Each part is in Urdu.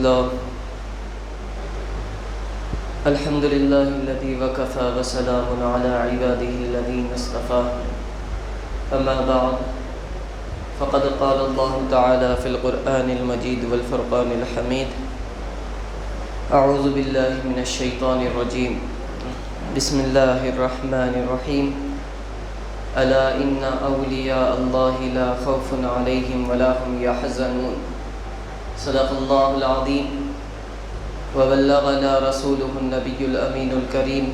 لله الحمد لله الذي وكفى وسلام على عباده الذين اصطفى أما بعد فقد قال الله تعالى في القرآن المجيد والفرقان الحميد أعوذ بالله من الشيطان الرجيم بسم الله الرحمن الرحيم ألا إن أولياء الله لا خوف عليهم ولا هم يحزنون صدق الله العظيم وبلغنا رسوله النبي الأمين الكريم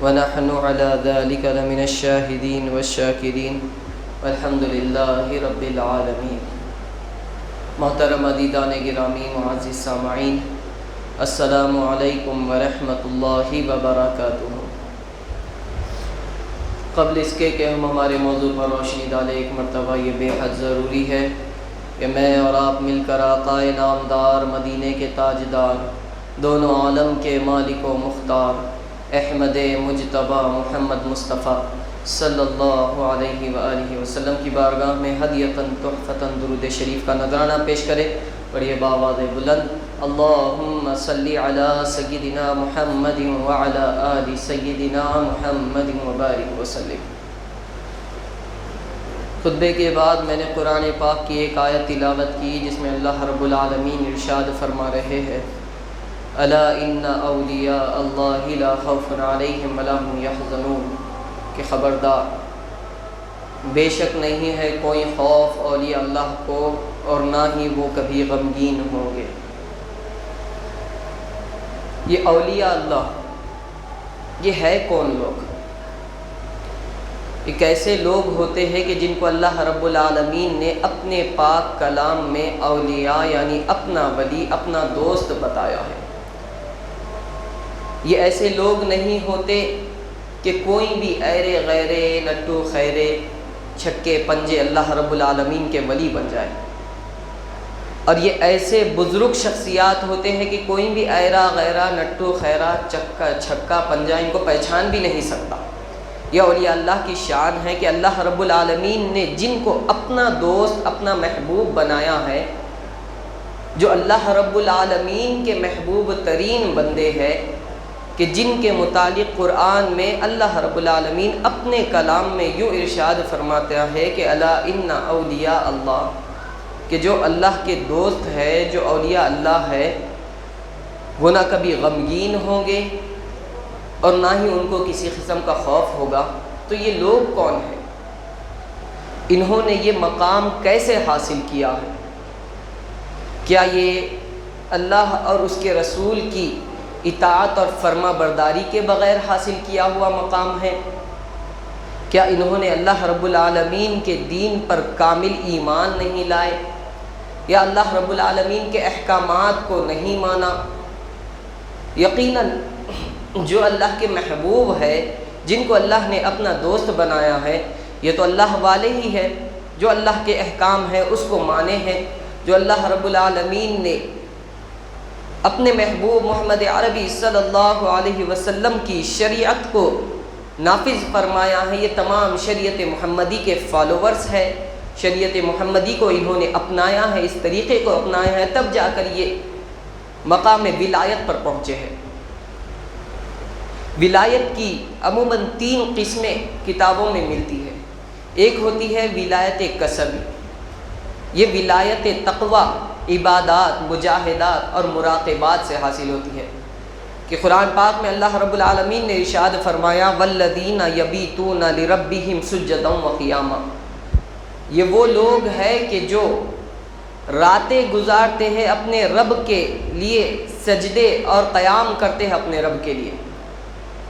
ونحن على ذلك لمن الشاهدين والشاكرين والحمد لله رب العالمين. محترم عزیزان گرامی معزز سامعین، السلام علیکم ورحمۃ اللہ وبرکاتہ. قبل اس کے کہ ہم ہمارے موضوع پر روشنی ڈالیں، ایک مرتبہ یہ بے حد ضروری ہے کہ میں اور آپ مل کر آقا نامدار، مدینے کے تاجدار، دونوں عالم کے مالک و مختار احمد مجتبی محمد مصطفیٰ صلی اللہ علیہ وآلہ وسلم کی بارگاہ میں ہدیۃً تحفۃً درود شریف کا نذرانہ پیش کرے. پڑھیے بآواز بلند، اللہم صلی علی سیدنا محمد وعلی آل سیدنا محمد وبارک وسلم. خطبے کے بعد میں نے قرآن پاک کی ایک آیت تلاوت کی جس میں اللہ رب العالمین ارشاد فرما رہے ہیں، الا ان اولیاء اللہ لا خوف علیہم ولا هم یحزنون، کہ خبردار بے شک نہیں ہے کوئی خوف اولیاء اللہ کو اور نہ ہی وہ کبھی غمگین ہوں گے. یہ اولیاء اللہ یہ ہے کون لوگ؟ ایک ایسے لوگ ہوتے ہیں کہ جن کو اللہ رب العالمین نے اپنے پاک کلام میں اولیاء یعنی اپنا ولی، اپنا دوست بتایا ہے. یہ ایسے لوگ نہیں ہوتے کہ کوئی بھی ایرے غیرے لٹو خیرے چھکے پنجے اللہ رب العالمین کے ولی بن جائے. اور یہ ایسے بزرگ شخصیات ہوتے ہیں کہ کوئی بھی ایرا غیرہ نٹو خیرہ چھکا پنجا ان کو پہچان بھی نہیں سکتا. یہ اولیاء اللہ کی شان ہے کہ اللہ رب العالمین نے جن کو اپنا دوست، اپنا محبوب بنایا ہے، جو اللہ رب العالمین کے محبوب ترین بندے ہیں، کہ جن کے متعلق قرآن میں اللہ رب العالمین اپنے کلام میں یوں ارشاد فرماتا ہے کہ الا ان اولیاء اللہ، کہ جو اللہ کے دوست ہے، جو اولیاء اللہ ہے، وہ نہ کبھی غمگین ہوں گے اور نہ ہی ان کو کسی قسم کا خوف ہوگا. تو یہ لوگ کون ہیں؟ انہوں نے یہ مقام کیسے حاصل کیا ہے؟ کیا یہ اللہ اور اس کے رسول کی اطاعت اور فرما برداری کے بغیر حاصل کیا ہوا مقام ہے؟ کیا انہوں نے اللہ رب العالمین کے دین پر کامل ایمان نہیں لائے، یا اللہ رب العالمین کے احکامات کو نہیں مانا؟ یقیناً جو اللہ کے محبوب ہے، جن کو اللہ نے اپنا دوست بنایا ہے، یہ تو اللہ والے ہی ہے جو اللہ کے احکام ہیں اس کو مانے ہیں، جو اللہ رب العالمین نے اپنے محبوب محمد عربی صلی اللہ علیہ وسلم کی شریعت کو نافذ فرمایا ہے. یہ تمام شریعت محمدی کے فالوورز ہے، شریعت محمدی کو انہوں نے اپنایا ہے، اس طریقے کو اپنایا ہے، تب جا کر یہ مقام ولایت پر پہنچے ہیں. ولایت کی عموماً 3 قسمیں کتابوں میں ملتی ہے. ایک ہوتی ہے ولایت کسبی، یہ ولایت تقوی، عبادات، مجاہدات اور مراقبات سے حاصل ہوتی ہے. کہ قرآن پاک میں اللہ رب العالمین نے ارشاد فرمایا والذین یبیتون لربہم سجدا وقیاما، یہ وہ لوگ ہیں کہ جو راتیں گزارتے ہیں اپنے رب کے لیے سجدے اور قیام کرتے ہیں اپنے رب کے لیے.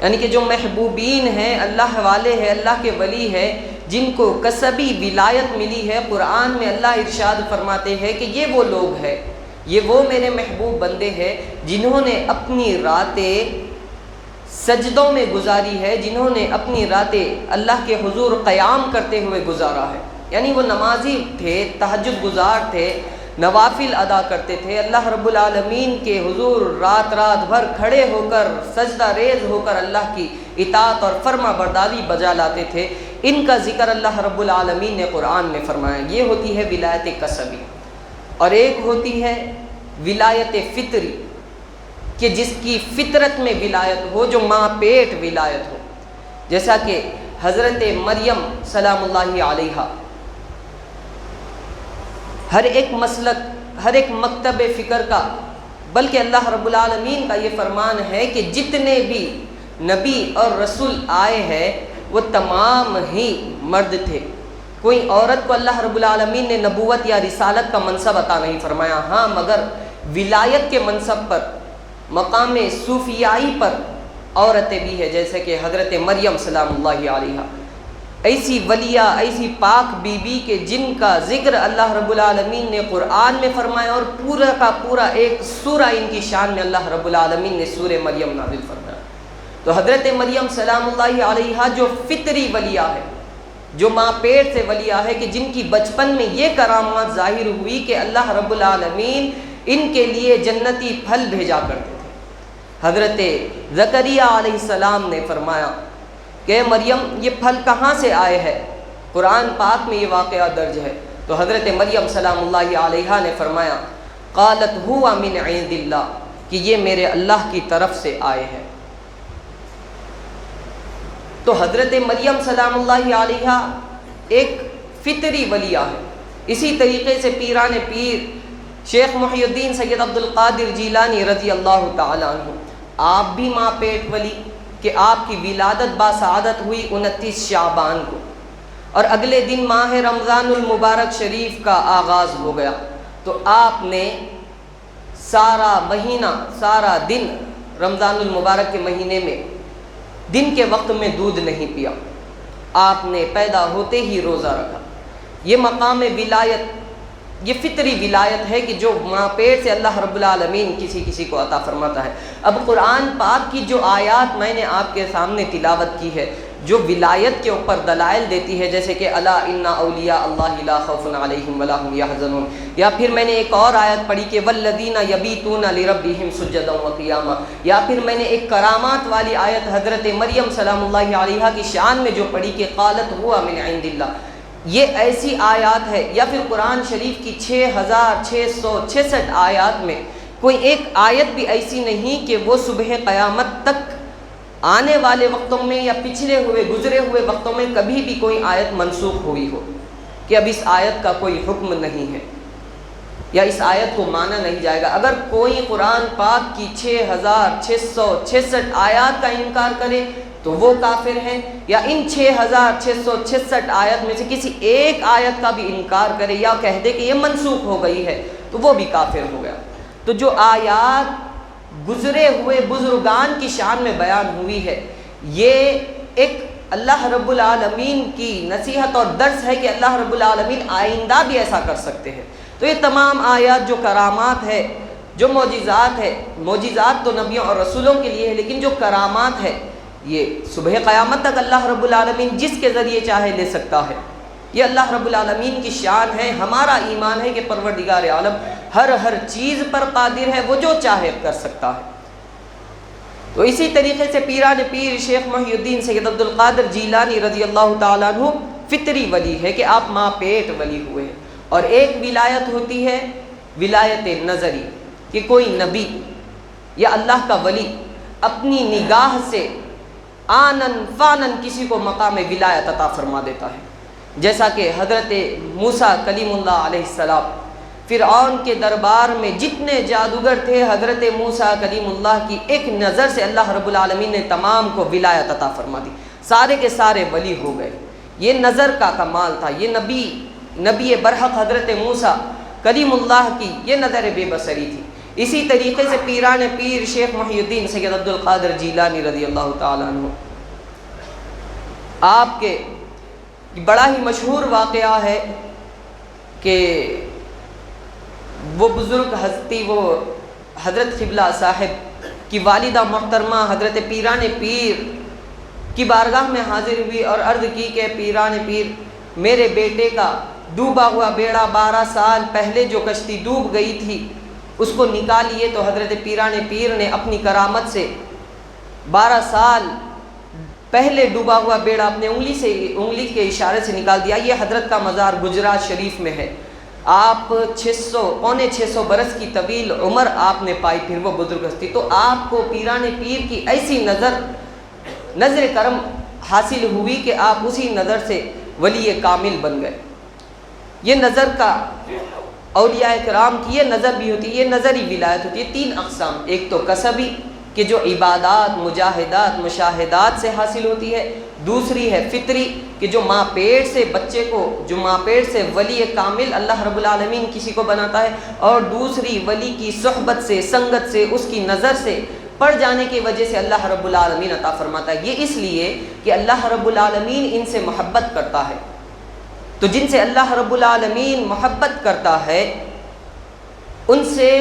یعنی کہ جو محبوبین ہیں، اللہ والے ہیں، اللہ کے ولی ہیں، جن کو کسبی ولایت ملی ہے، قرآن میں اللہ ارشاد فرماتے ہیں کہ یہ وہ لوگ ہیں، یہ وہ میرے محبوب بندے ہیں جنہوں نے اپنی راتیں سجدوں میں گزاری ہے، جنہوں نے اپنی راتیں اللہ کے حضور قیام کرتے ہوئے گزارا ہے. یعنی وہ نمازی تھے، تہجد گزار تھے، نوافل ادا کرتے تھے، اللہ رب العالمین کے حضور رات بھر کھڑے ہو کر سجدہ ریز ہو کر اللہ کی اطاعت اور فرما برداری بجا لاتے تھے. ان کا ذکر اللہ رب العالمین نے قرآن میں فرمایا. یہ ہوتی ہے ولایت کسبی. اور ایک ہوتی ہے ولایت فطری کہ جس کی فطرت میں ولایت ہو، جو ماں پیٹ ولایت ہو، جیسا کہ حضرت مریم سلام اللہ علیہا، ہر ایک مسلک، ہر ایک مکتب فکر کا، بلکہ اللہ رب العالمین کا یہ فرمان ہے کہ جتنے بھی نبی اور رسول آئے ہیں وہ تمام ہی مرد تھے۔ کوئی عورت کو اللہ رب العالمین نے نبوت یا رسالت کا منصب عطا نہیں فرمایا، ہاں مگر ولایت کے منصب پر، مقام صوفیائی پر عورتیں بھی ہیں، جیسے کہ حضرت مریم سلام اللہ علیہا، ایسی ولیہ، ایسی پاک بی بی کے جن کا ذکر اللہ رب العالمین نے قرآن میں فرمایا، اور پورا کا پورا ایک سورہ ان کی شان میں اللہ رب العالمین نے سورہ مریم نازل فرمایا۔ تو حضرت مریم سلام اللہ علیہا جو فطری ولیہ ہے، جو ماں پیٹ سے ولیہ ہے، کہ جن کی بچپن میں یہ کرامات ظاہر ہوئی کہ اللہ رب العالمین ان کے لیے جنتی پھل بھیجا کرتے تھے۔ حضرت زکریا علیہ السلام نے فرمایا کہ مریم یہ پھل کہاں سے آئے ہے؟ قرآن پاک میں یہ واقعہ درج ہے۔ تو حضرت مریم سلام اللہ علیہا نے فرمایا قالت ہوا من عند اللہ، کہ یہ میرے اللہ کی طرف سے آئے ہیں۔ تو حضرت مریم سلام اللہ علیہا ایک فطری ولیہ ہے۔ اسی طریقے سے پیران پیر شیخ محی الدین سید عبد القادر جیلانی رضی اللہ تعالی عنہ، آپ بھی ماں پیٹ ولی، کہ آپ کی ولادت باسعادت ہوئی 29 شعبان کو، اور اگلے دن ماہ رمضان المبارک شریف کا آغاز ہو گیا۔ تو آپ نے سارا مہینہ، سارا دن رمضان المبارک کے مہینے میں دن کے وقت میں دودھ نہیں پیا، آپ نے پیدا ہوتے ہی روزہ رکھا۔ یہ مقام ولایت، یہ فطری ولایت ہے کہ جو ماں پیٹ سے اللہ رب العالمین کسی کو عطا فرماتا ہے۔ اب قرآن پاک کی جو آیات میں نے آپ کے سامنے تلاوت کی ہے، جو ولایت کے اوپر دلائل دیتی ہے، جیسے کہ الا ان اولیاء اللہ لا خوف علیہم ولا هم یحزنون، یا پھر میں نے ایک اور آیت پڑھی کہ والذین یبیتون لربہم سجدا وقیاما، یا پھر میں نے ایک کرامات والی آیت حضرت مریم سلام اللہ علیہا کی شان میں جو پڑھی کہ قالت ہوا من عند اللہ۔ یہ ایسی آیات ہے، یا پھر قرآن شریف کی 6666 آیات میں کوئی ایک آیت بھی ایسی نہیں کہ وہ صبح قیامت تک آنے والے وقتوں میں یا پچھلے ہوئے گزرے ہوئے وقتوں میں کبھی بھی کوئی آیت منسوخ ہوئی ہو کہ اب اس آیت کا کوئی حکم نہیں ہے یا اس آیت کو مانا نہیں جائے گا۔ اگر کوئی قرآن پاک کی 6666 آیات کا انکار کرے تو وہ کافر ہیں، یا ان 6666 آیت میں سے کسی ایک آیت کا بھی انکار کرے یا کہہ دے کہ یہ منسوخ ہو گئی ہے تو وہ بھی کافر ہو گیا۔ تو جو آیات گزرے ہوئے بزرگان کی شان میں بیان ہوئی ہے، یہ ایک اللہ رب العالمین کی نصیحت اور درس ہے کہ اللہ رب العالمین آئندہ بھی ایسا کر سکتے ہیں۔ تو یہ تمام آیات جو کرامات ہے، جو معجزات ہے، معجزات تو نبیوں اور رسولوں کے لیے ہے، لیکن جو کرامات ہے یہ صبح قیامت تک اللہ رب العالمین جس کے ذریعے چاہے لے سکتا ہے۔ یہ اللہ رب العالمین کی شان ہے۔ ہمارا ایمان ہے کہ پروردگار عالم ہر چیز پر قادر ہے، وہ جو چاہے کر سکتا ہے۔ تو اسی طریقے سے پیران پیر شیخ محی الدین سید عبد القادر جیلانی رضی اللہ تعالیٰ عنہ فطری ولی ہے کہ آپ ماں پیٹ ولی ہوئے ہیں۔ اور ایک ولایت ہوتی ہے ولایت نظری، کہ کوئی نبی یا اللہ کا ولی اپنی نگاہ سے آنن فانن کسی کو مقام ولایت عطا فرما دیتا ہے، جیسا کہ حضرت موسیٰ کلیم اللہ علیہ السلام فرعون کے دربار میں جتنے جادوگر تھے، حضرت موسیٰ کلیم اللہ کی ایک نظر سے اللہ رب العالمین نے تمام کو ولایت عطا فرما دی، سارے کے سارے ولی ہو گئے۔ یہ نظر کا کمال تھا۔ یہ نبی برحق حضرت موسیٰ کلیم اللہ کی یہ نظر بے بصری تھی۔ اسی طریقے سے پیران پیر شیخ محی الدین سید عبد القادر جیلانی رضی اللہ تعالیٰ عنہ، آپ کے بڑا ہی مشہور واقعہ ہے کہ وہ بزرگ ہستی، وہ حضرت قبلہ صاحب کی والدہ محترمہ حضرت پیران پیر کی بارگاہ میں حاضر ہوئی اور عرض کی کہ پیران پیر، میرے بیٹے کا ڈوبا ہوا بیڑا 12 سال پہلے جو کشتی ڈوب گئی تھی اس کو نکالیے۔ تو حضرت پیران پیر نے اپنی کرامت سے 12 سال پہلے ڈوبا ہوا بیڑا اپنے انگلی کے اشارے سے نکال دیا۔ یہ حضرت کا مزار گجرات شریف میں ہے۔ آپ 600 برس کی طویل عمر آپ نے پائی، پھر وہ بزرگ ہستی، تو آپ کو پیران پیر کی ایسی نظر کرم حاصل ہوئی کہ آپ اسی نظر سے ولی کامل بن گئے۔ یہ نظر کا اولیاء کرام کی یہ نظر بھی ہوتی ہے، یہ نظری ولایت ہوتی ہے 3 اقسام، ایک تو کسبی کہ جو عبادات، مجاہدات، مشاہدات سے حاصل ہوتی ہے، دوسری ہے فطری کہ جو ماں پیٹ سے بچے کو، جو ماں پیٹ سے ولی کامل اللہ رب العالمین کسی کو بناتا ہے، اور دوسری ولی کی صحبت سے، سنگت سے، اس کی نظر سے پڑ جانے کی وجہ سے اللہ رب العالمین عطا فرماتا ہے۔ یہ اس لیے کہ اللہ رب العالمین ان سے محبت کرتا ہے، تو جن سے اللہ رب العالمین محبت کرتا ہے ان سے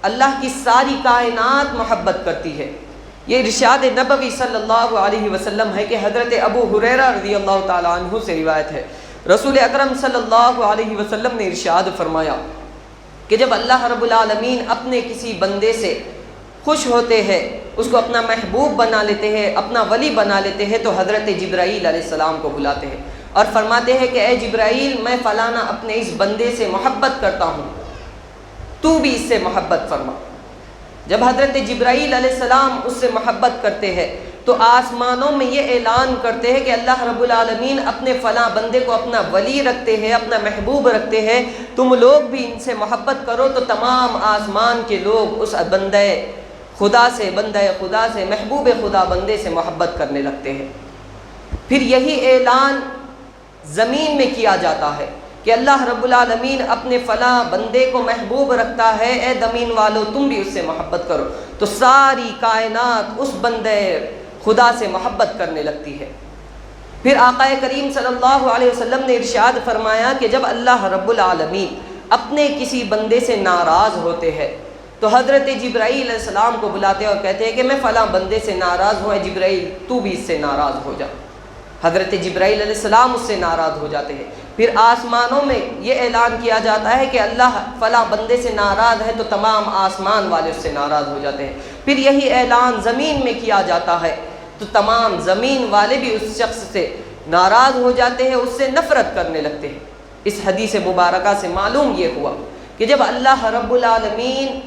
اللہ کی ساری کائنات محبت کرتی ہے۔ یہ ارشاد نبوی صلی اللہ علیہ وسلم ہے کہ حضرت ابو ہریرہ رضی اللہ تعالیٰ عنہ سے روایت ہے، رسول اکرم صلی اللہ علیہ وسلم نے ارشاد فرمایا کہ جب اللہ رب العالمین اپنے کسی بندے سے خوش ہوتے ہیں، اس کو اپنا محبوب بنا لیتے ہیں، اپنا ولی بنا لیتے ہیں، تو حضرت جبرائیل علیہ السلام کو بلاتے ہیں اور فرماتے ہیں کہ اے جبرائیل، میں فلانا اپنے اس بندے سے محبت کرتا ہوں، تو بھی اس سے محبت فرما۔ جب حضرت جبرائیل علیہ السلام اس سے محبت کرتے ہیں تو آسمانوں میں یہ اعلان کرتے ہیں کہ اللہ رب العالمین اپنے فلاں بندے کو اپنا ولی رکھتے ہیں، اپنا محبوب رکھتے ہیں، تم لوگ بھی ان سے محبت کرو، تو تمام آسمان کے لوگ اس بندے خدا سے محبوب خدا بندے سے محبت کرنے لگتے ہیں۔ پھر یہی اعلان زمین میں کیا جاتا ہے کہ اللہ رب العالمین اپنے فلاں بندے کو محبوب رکھتا ہے، اے زمین والو تم بھی اس سے محبت کرو، تو ساری کائنات اس بندے خدا سے محبت کرنے لگتی ہے۔ پھر آقا کریم صلی اللہ علیہ وسلم نے ارشاد فرمایا کہ جب اللہ رب العالمین اپنے کسی بندے سے ناراض ہوتے ہیں تو حضرت جبرائیل علیہ السلام کو بلاتے ہیں اور کہتے ہیں کہ میں فلاں بندے سے ناراض ہوں، اے جبرائیل تو بھی اس سے ناراض ہو جا۔ حضرت جبرائیل علیہ السلام اس سے ناراض ہو جاتے ہیں۔ پھر آسمانوں میں یہ اعلان کیا جاتا ہے کہ اللہ فلاں بندے سے ناراض ہے، تو تمام آسمان والے اس سے ناراض ہو جاتے ہیں۔ پھر یہی اعلان زمین میں کیا جاتا ہے تو تمام زمین والے بھی اس شخص سے ناراض ہو جاتے ہیں، اس سے نفرت کرنے لگتے ہیں۔ اس حدیث مبارکہ سے معلوم یہ ہوا کہ جب اللہ رب العالمین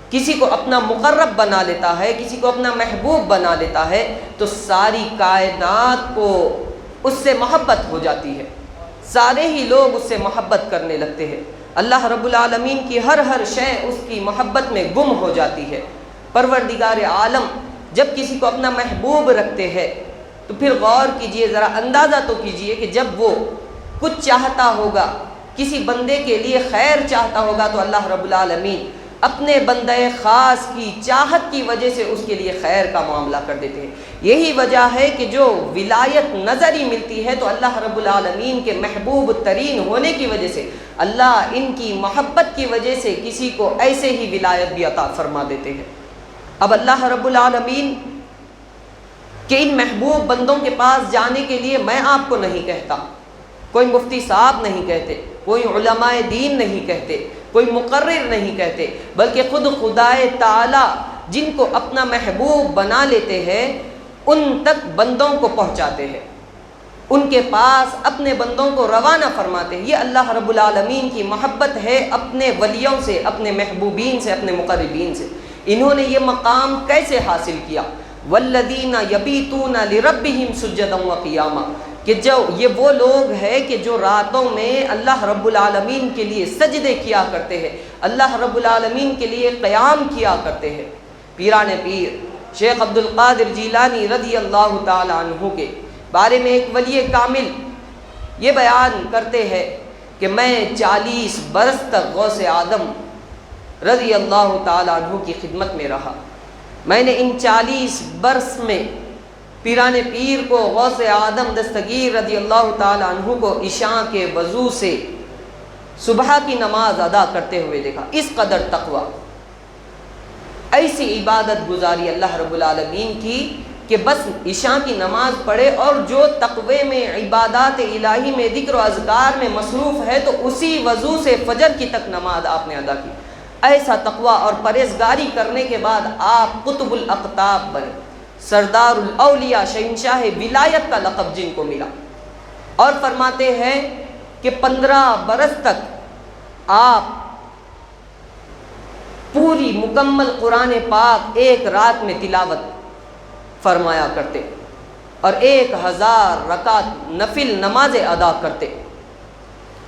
کسی کو اپنا مقرب بنا لیتا ہے، کسی کو اپنا محبوب بنا لیتا ہے، تو ساری کائنات کو اس سے محبت ہو جاتی ہے، سارے ہی لوگ اس سے محبت کرنے لگتے ہیں۔ اللہ رب العالمین کی ہر شے اس کی محبت میں گم ہو جاتی ہے۔ پروردگار عالم جب کسی کو اپنا محبوب رکھتے ہیں تو پھر غور کیجئے، ذرا اندازہ تو کیجئے کہ جب وہ کچھ چاہتا ہوگا، کسی بندے کے لیے خیر چاہتا ہوگا، تو اللہ رب العالمین اپنے بندے خاص کی چاہت کی وجہ سے اس کے لیے خیر کا معاملہ کر دیتے ہیں۔ یہی وجہ ہے کہ جو ولایت نظری ملتی ہے تو اللہ رب العالمین کے محبوب ترین ہونے کی وجہ سے اللہ ان کی محبت کی وجہ سے کسی کو ایسے ہی ولایت بھی عطا فرما دیتے ہیں۔ اب اللہ رب العالمین کہ ان محبوب بندوں کے پاس جانے کے لیے میں آپ کو نہیں کہتا، کوئی مفتی صاحب نہیں کہتے، کوئی علماء دین نہیں کہتے، کوئی مقرر نہیں کہتے، بلکہ خود خدائے تعالی جن کو اپنا محبوب بنا لیتے ہیں ان تک بندوں کو پہنچاتے ہیں، ان کے پاس اپنے بندوں کو روانہ فرماتے ہیں۔ یہ اللہ رب العالمین کی محبت ہے اپنے ولیوں سے، اپنے محبوبین سے، اپنے مقربین سے۔ انہوں نے یہ مقام کیسے حاصل کیا؟ والذین یبیتون لربہم سجدا وقیاما، کہ جو یہ وہ لوگ ہیں کہ جو راتوں میں اللہ رب العالمین کے لیے سجدے کیا کرتے ہیں، اللہ رب العالمین کے لیے قیام کیا کرتے ہیں۔ پیران پیر شیخ عبد القادر جیلانی رضی اللہ تعالی عنہ کے بارے میں ایک ولی کامل یہ بیان کرتے ہیں کہ میں 40 برس تک غوث اعظم رضی اللہ تعالی عنہ کی خدمت میں رہا۔ میں نے ان 40 برس میں پیران پیر کو، غوث اعظم دستگیر رضی اللہ تعالی عنہ کو عشاء کے وضو سے صبح کی نماز ادا کرتے ہوئے دیکھا۔ اس قدر تقوی، ایسی عبادت گزاری اللہ رب العالمین کی کہ بس عشاء کی نماز پڑھے اور جو تقوی میں، عبادات الہی میں، ذکر و اذکار میں مصروف ہے تو اسی وضو سے فجر کی تک نماز آپ نے ادا کی۔ ایسا تقوی اور پرہیزگاری کرنے کے بعد آپ قطب الاقطاب بنے، سردار الاولیاء، شہنشاہ ولایت کا لقب جن کو ملا، اور فرماتے ہیں کہ 15 برس تک آپ پوری مکمل قرآن پاک ایک رات میں تلاوت فرمایا کرتے اور 1000 رکعت نفل نمازیں ادا کرتے۔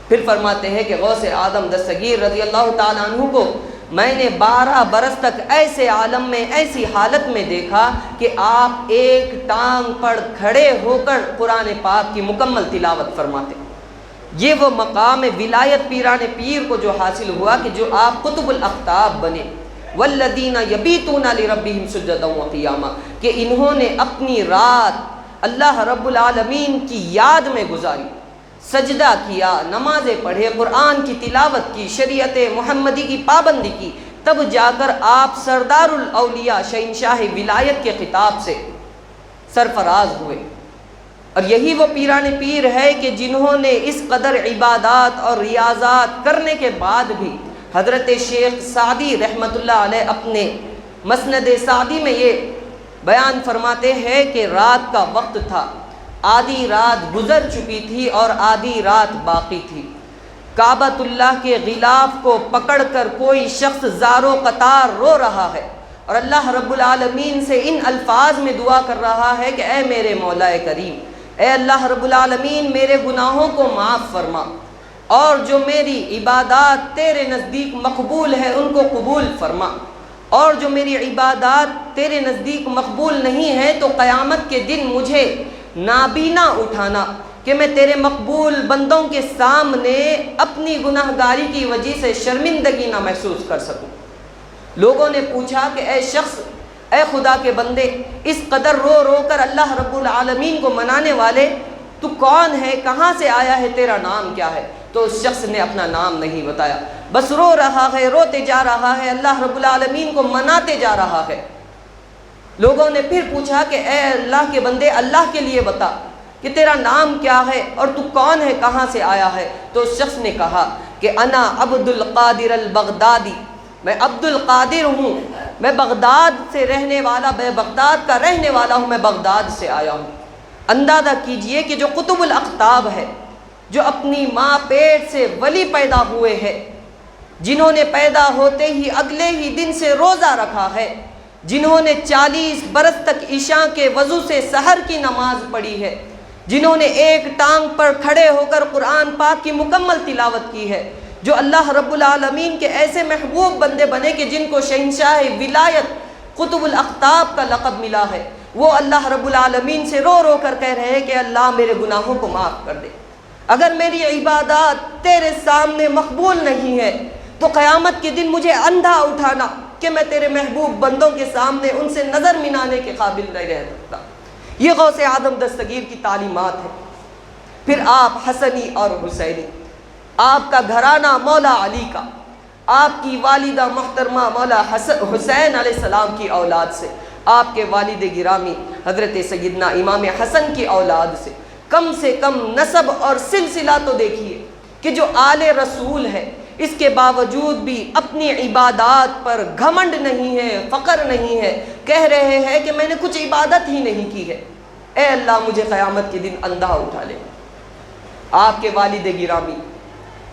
پھر فرماتے ہیں کہ غوث اعظم دستگیر رضی اللہ تعالیٰ عنہ کو میں نے 12 برس تک ایسے عالم میں ایسی حالت میں دیکھا کہ آپ ایک ٹانگ پر کھڑے ہو کر قرآن پاک کی مکمل تلاوت فرماتے۔ یہ وہ مقام ولایت پیران پیر کو جو حاصل ہوا کہ جو آپ قطب الاقطاب بنے، والذین یبیتون لربہم سجدا وقیاما، کہ انہوں نے اپنی رات اللہ رب العالمین کی یاد میں گزاری، سجدہ کیا، نمازیں پڑھے، قرآن کی تلاوت کی، شریعت محمدی کی پابندی کی، تب جا کر آپ سردار الاولیاء شہنشاہ ولایت کے خطاب سے سرفراز ہوئے۔ اور یہی وہ پیران پیر ہے کہ جنہوں نے اس قدر عبادات اور ریاضات کرنے کے بعد بھی حضرت شیخ سعدی رحمۃ اللہ علیہ اپنے مسند سعدی میں یہ بیان فرماتے ہیں کہ رات کا وقت تھا، آدھی رات گزر چکی تھی اور آدھی رات باقی تھی، کعبۃ اللہ کے غلاف کو پکڑ کر کوئی شخص زار و قطار رو رہا ہے اور اللہ رب العالمین سے ان الفاظ میں دعا کر رہا ہے کہ اے میرے مولا کریم، اے اللہ رب العالمین میرے گناہوں کو معاف فرما، اور جو میری عبادات تیرے نزدیک مقبول ہے ان کو قبول فرما، اور جو میری عبادات تیرے نزدیک مقبول نہیں ہے تو قیامت کے دن مجھے نابینا اٹھانا کہ میں تیرے مقبول بندوں کے سامنے اپنی گناہگاری کی وجہ سے شرمندگی نہ محسوس کر سکوں۔ لوگوں نے پوچھا کہ اے شخص، اے خدا کے بندے، اس قدر رو رو کر اللہ رب العالمین کو منانے والے تو کون ہے، کہاں سے آیا ہے، تیرا نام کیا ہے؟ تو اس شخص نے اپنا نام نہیں بتایا، بس رو رہا ہے، روتے جا رہا ہے، اللہ رب العالمین کو مناتے جا رہا ہے۔ لوگوں نے پھر پوچھا کہ اے اللہ کے بندے، اللہ کے لیے بتا کہ تیرا نام کیا ہے اور تو کون ہے، کہاں سے آیا ہے؟ تو اس شخص نے کہا کہ انا عبد القادر البغدادی، میں عبد القادر ہوں، میں بغداد سے رہنے والا، میں بغداد کا رہنے والا ہوں، میں بغداد سے آیا ہوں۔ اندازہ کیجئے کہ جو قطب الاقطاب ہے، جو اپنی ماں پیٹ سے ولی پیدا ہوئے ہیں، جنہوں نے پیدا ہوتے ہی اگلے ہی دن سے روزہ رکھا ہے، جنہوں نے 40 برس تک عشاء کے وضو سے سحر کی نماز پڑھی ہے، جنہوں نے ایک ٹانگ پر کھڑے ہو کر قرآن پاک کی مکمل تلاوت کی ہے، جو اللہ رب العالمین کے ایسے محبوب بندے بنے کہ جن کو شہنشاہ ولایت قطب الاقطاب کا لقب ملا ہے، وہ اللہ رب العالمین سے رو رو کر کہہ رہے ہیں کہ اللہ میرے گناہوں کو معاف کر دے، اگر میری عبادات تیرے سامنے مقبول نہیں ہے تو قیامت کے دن مجھے اندھا اٹھانا کہ میں تیرے محبوب بندوں کے سامنے ان سے نظر ملانے کے قابل نہیں رہ سکتا۔ یہ غوث اعظم دستگیر کی تعلیمات ہے۔ پھر آپ حسنی اور حسینی، آپ کا گھرانہ مولا علی کا، آپ کی والدہ محترمہ مولا حسین علیہ السلام کی اولاد سے، آپ کے والد گرامی حضرت سیدنا امام حسن کی اولاد سے کم نسب اور سلسلہ تو دیکھیے کہ جو آل رسول ہے، اس کے باوجود بھی اپنی عبادات پر گھمنڈ نہیں ہے، فخر نہیں ہے، کہہ رہے ہیں کہ میں نے کچھ عبادت ہی نہیں کی ہے، اے اللہ مجھے قیامت کے دن اندھا اٹھا لے۔ آپ کے والد گرامی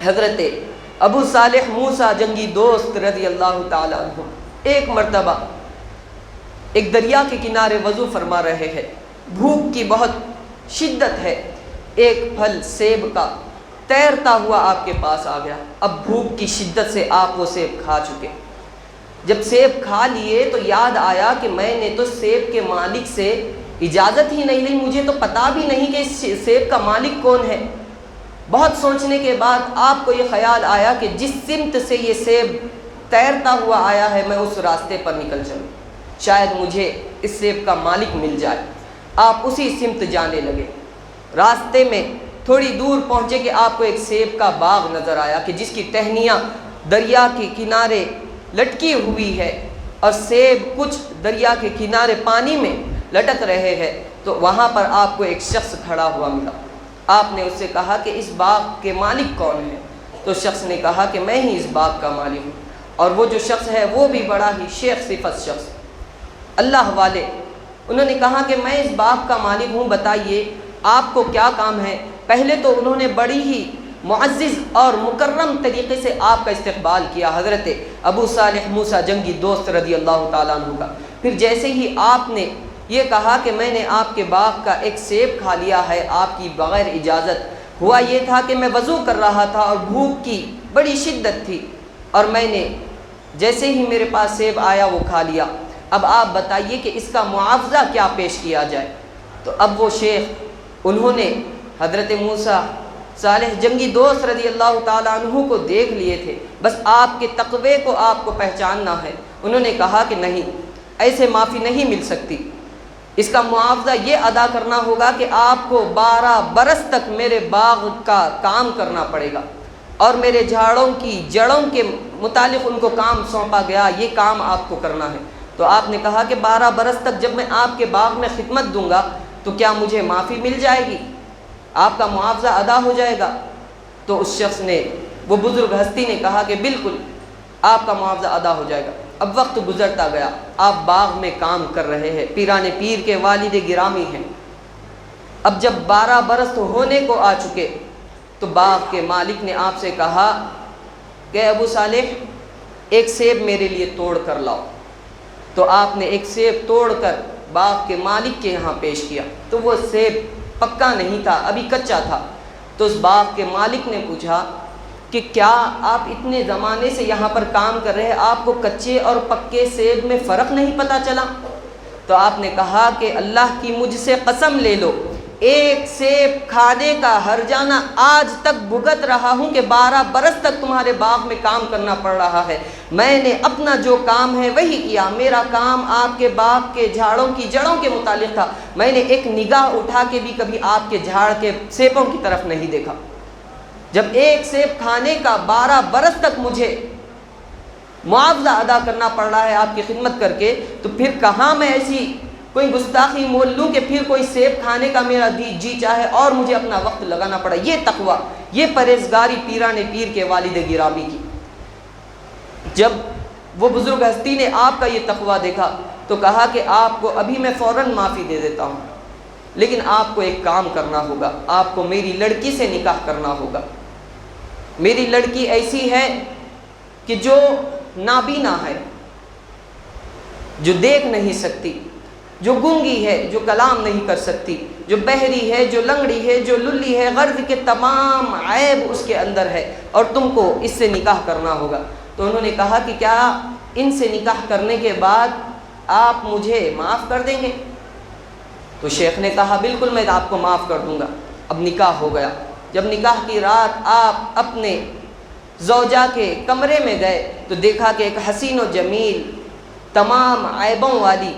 حضرت ابو صالح موسیٰ جنگی دوست رضی اللہ تعالیٰ عنہ ایک مرتبہ ایک دریا کے کنارے وضو فرما رہے ہیں، بھوک کی بہت شدت ہے، ایک پھل سیب کا تیرتا ہوا آپ کے پاس آ گیا، اب بھوک کی شدت سے آپ وہ سیب کھا چکے، جب سیب کھا لیے تو یاد آیا کہ میں نے تو سیب کے مالک سے اجازت ہی نہیں لی، مجھے تو پتا بھی نہیں کہ اس سیب کا مالک کون ہے۔ بہت سوچنے کے بعد آپ کو یہ خیال آیا کہ جس سمت سے یہ سیب تیرتا ہوا آیا ہے میں اس راستے پر نکل چلوں، شاید مجھے اس سیب کا مالک مل جائے۔ آپ اسی سمت جانے لگے، راستے میں تھوڑی دور پہنچے کہ آپ کو ایک سیب کا باغ نظر آیا کہ جس کی ٹہنیاں دریا کے کنارے لٹکی ہوئی ہے اور سیب کچھ دریا کے کنارے پانی میں لٹک رہے ہیں، تو وہاں پر آپ کو ایک شخص کھڑا ہوا ملا۔ آپ نے اس سے کہا کہ اس باغ کے مالک کون ہے؟ تو شخص نے کہا کہ میں ہی اس باغ کا مالک ہوں، اور وہ جو شخص ہے وہ بھی بڑا ہی شیخ صفت شخص، اللہ والے۔ انہوں نے کہا کہ میں اس باغ کا مالک ہوں، بتائیے آپ کو کیا کام ہے؟ پہلے تو انہوں نے بڑی ہی معزز اور مکرم طریقے سے آپ کا استقبال کیا حضرت ابو صالح موسیٰ جنگی دوست رضی اللہ تعالیٰ عنہ کا۔ پھر جیسے ہی آپ نے یہ کہا کہ میں نے آپ کے باغ کا ایک سیب کھا لیا ہے آپ کی بغیر اجازت، ہوا یہ تھا کہ میں وضو کر رہا تھا اور بھوک کی بڑی شدت تھی، اور میں نے جیسے ہی میرے پاس سیب آیا وہ کھا لیا، اب آپ بتائیے کہ اس کا معاوضہ کیا پیش کیا جائے۔ تو اب وہ شیخ انہوں نے حضرت موسیٰ صالح جنگی دوست رضی اللہ تعالیٰ عنہ کو دیکھ لیے تھے، بس آپ کے تقوی کو آپ کو پہچاننا ہے۔ انہوں نے کہا کہ نہیں، ایسے معافی نہیں مل سکتی، اس کا معاوضہ یہ ادا کرنا ہوگا کہ آپ کو 12 برس تک میرے باغ کا کام کرنا پڑے گا، اور میرے جھاڑوں کی جڑوں کے متعلق ان کو کام سونپا گیا، یہ کام آپ کو کرنا ہے۔ تو آپ نے کہا کہ 12 برس تک جب میں آپ کے باغ میں خدمت دوں گا تو کیا مجھے معافی مل جائے گی، آپ کا معاوضہ ادا ہو جائے گا؟ تو اس شخص نے، وہ بزرگ ہستی نے کہا کہ بالکل آپ کا معاوضہ ادا ہو جائے گا۔ اب وقت گزرتا گیا، آپ باغ میں کام کر رہے ہیں، پیران پیر کے والد گرامی ہیں۔ اب جب 12 برس ہونے کو آ چکے تو باغ کے مالک نے آپ سے کہا کہ ابو صالح ایک سیب میرے لیے توڑ کر لاؤ۔ تو آپ نے ایک سیب توڑ کر باغ کے مالک کے یہاں پیش کیا، تو وہ سیب پکا نہیں تھا، ابھی کچا تھا۔ تو اس باغ کے مالک نے پوچھا کہ کیا آپ اتنے زمانے سے یہاں پر کام کر رہے ہیں، آپ کو کچے اور پکے سیب میں فرق نہیں پتہ چلا؟ تو آپ نے کہا کہ اللہ کی مجھ سے قسم لے لو، ایک سیب کھانے کا ہرجانہ آج تک بھگت رہا ہوں کہ 12 برس تک تمہارے باغ میں کام کرنا پڑ رہا ہے۔ میں نے اپنا جو کام ہے وہی کیا، میرا کام آپ کے باغ کے جھاڑوں کی جڑوں کے متعلق تھا، میں نے ایک نگاہ اٹھا کے بھی کبھی آپ کے جھاڑ کے سیبوں کی طرف نہیں دیکھا۔ جب ایک سیب کھانے کا 12 برس تک مجھے معاوضہ ادا کرنا پڑ رہا ہے آپ کی خدمت کر کے، تو پھر کہاں میں ایسی کوئی گستاخی مول لوں کہ پھر کوئی سیب کھانے کا میرا جی چاہے اور مجھے اپنا وقت لگانا پڑا۔ یہ تقوی، یہ پرہیزگاری پیران پیر کے والد گرامی کی۔ جب وہ بزرگ ہستی نے آپ کا یہ تقوی دیکھا تو کہا کہ آپ کو ابھی میں فوراً معافی دے دیتا ہوں، لیکن آپ کو ایک کام کرنا ہوگا، آپ کو میری لڑکی سے نکاح کرنا ہوگا۔ میری لڑکی ایسی ہے کہ جو نابینا ہے، جو دیکھ نہیں سکتی، جو گونگی ہے، جو کلام نہیں کر سکتی، جو بہری ہے، جو لنگڑی ہے، جو للی ہے، غرض کے تمام عیب اس کے اندر ہے، اور تم کو اس سے نکاح کرنا ہوگا۔ تو انہوں نے کہا کہ کیا ان سے نکاح کرنے کے بعد آپ مجھے معاف کر دیں گے؟ تو شیخ نے کہا بالکل میں آپ کو معاف کر دوں گا۔ اب نکاح ہو گیا۔ جب نکاح کی رات آپ اپنے زوجہ کے کمرے میں گئے تو دیکھا کہ ایک حسین و جمیل، تمام عیبوں والی،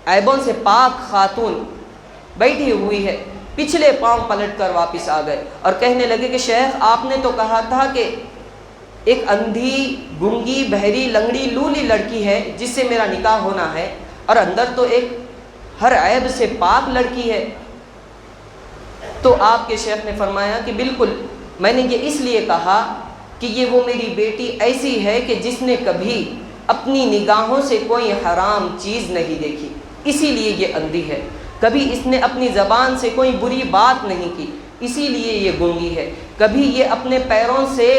عیبوں سے پاک خاتون بیٹھی ہوئی ہے۔ پچھلے پاؤں پلٹ کر واپس آ گئے اور کہنے لگے کہ شیخ آپ نے تو کہا تھا کہ ایک اندھی، گنگی، بہری، لنگڑی، لولی لڑکی ہے جس سے میرا نکاح ہونا ہے، اور اندر تو ایک ہر عیب سے پاک لڑکی ہے۔ تو آپ کے شیخ نے فرمایا کہ بالکل میں نے یہ اس لیے کہا کہ یہ وہ میری بیٹی ایسی ہے کہ جس نے کبھی اپنی نگاہوں سے کوئی حرام چیز نہیں دیکھی، اسی لیے یہ اندھی ہے۔ کبھی اس نے اپنی زبان سے کوئی بری بات نہیں کی، اسی لیے یہ گنگی ہے۔ کبھی یہ اپنے پیروں سے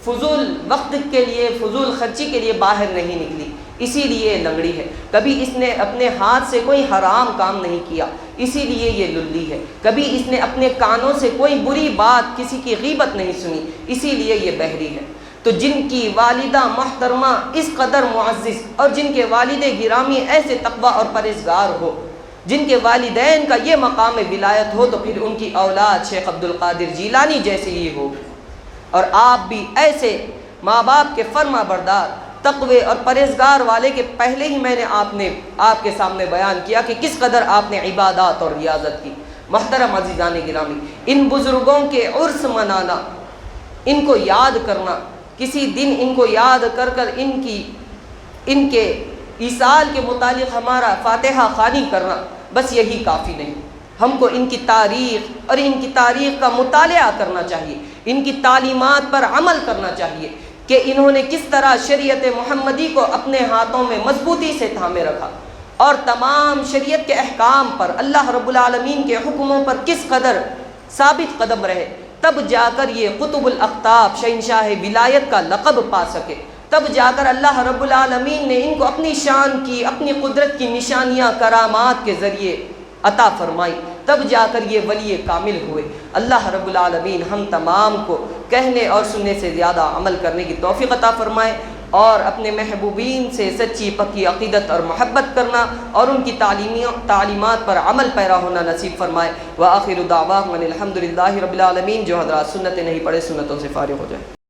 فضول وقت کے لیے، فضول خرچی کے لیے باہر نہیں نکلی، اسی لیے لنگڑی ہے۔ کبھی اس نے اپنے ہاتھ سے کوئی حرام کام نہیں کیا، اسی لیے یہ للی ہے۔ کبھی اس نے اپنے کانوں سے کوئی بری بات، کسی کی غیبت نہیں سنی، اسی لیے یہ بہری ہے۔ تو جن کی والدہ محترمہ اس قدر معزز اور جن کے والد گرامی ایسے تقوی اور پرہیزگار ہو، جن کے والدین کا یہ مقام ولایت ہو، تو پھر ان کی اولاد شیخ عبد القادر جیلانی جیسے ہی ہو۔ اور آپ بھی ایسے ماں باپ کے فرما بردار، تقوی اور پرہیزگار والے کے پہلے ہی میں نے آپ کے سامنے بیان کیا کہ کس قدر آپ نے عبادات اور ریاضت کی۔ محترم عزیزان گرامی، ان بزرگوں کے عرس منانا، ان کو یاد کرنا، کسی دن ان کو یاد کر کر ان کے ایصال کے متعلق ہمارا فاتحہ خوانی کرنا، بس یہی کافی نہیں۔ ہم کو ان کی تاریخ اور ان کی تاریخ کا مطالعہ کرنا چاہیے، ان کی تعلیمات پر عمل کرنا چاہیے کہ انہوں نے کس طرح شریعت محمدی کو اپنے ہاتھوں میں مضبوطی سے تھامے رکھا، اور تمام شریعت کے احکام پر، اللہ رب العالمین کے حکموں پر کس قدر ثابت قدم رہے۔ تب جا کر یہ قطب الاقطاب شہنشاہ ولایت کا لقب پا سکے، تب جا کر اللہ رب العالمین نے ان کو اپنی شان کی، اپنی قدرت کی نشانیاں کرامات کے ذریعے عطا فرمائی، تب جا کر یہ ولی کامل ہوئے۔ اللہ رب العالمین ہم تمام کو کہنے اور سننے سے زیادہ عمل کرنے کی توفیق عطا فرمائے، اور اپنے محبوبین سے سچی پکی عقیدت اور محبت کرنا اور ان کی تعلیمات پر عمل پیرا ہونا نصیب فرمائے۔ وآخر دعواہم ان الحمد للہ رب العالمین۔ جو حضرات سنتیں نہیں پڑھے سنتوں سے فارغ ہو جائے۔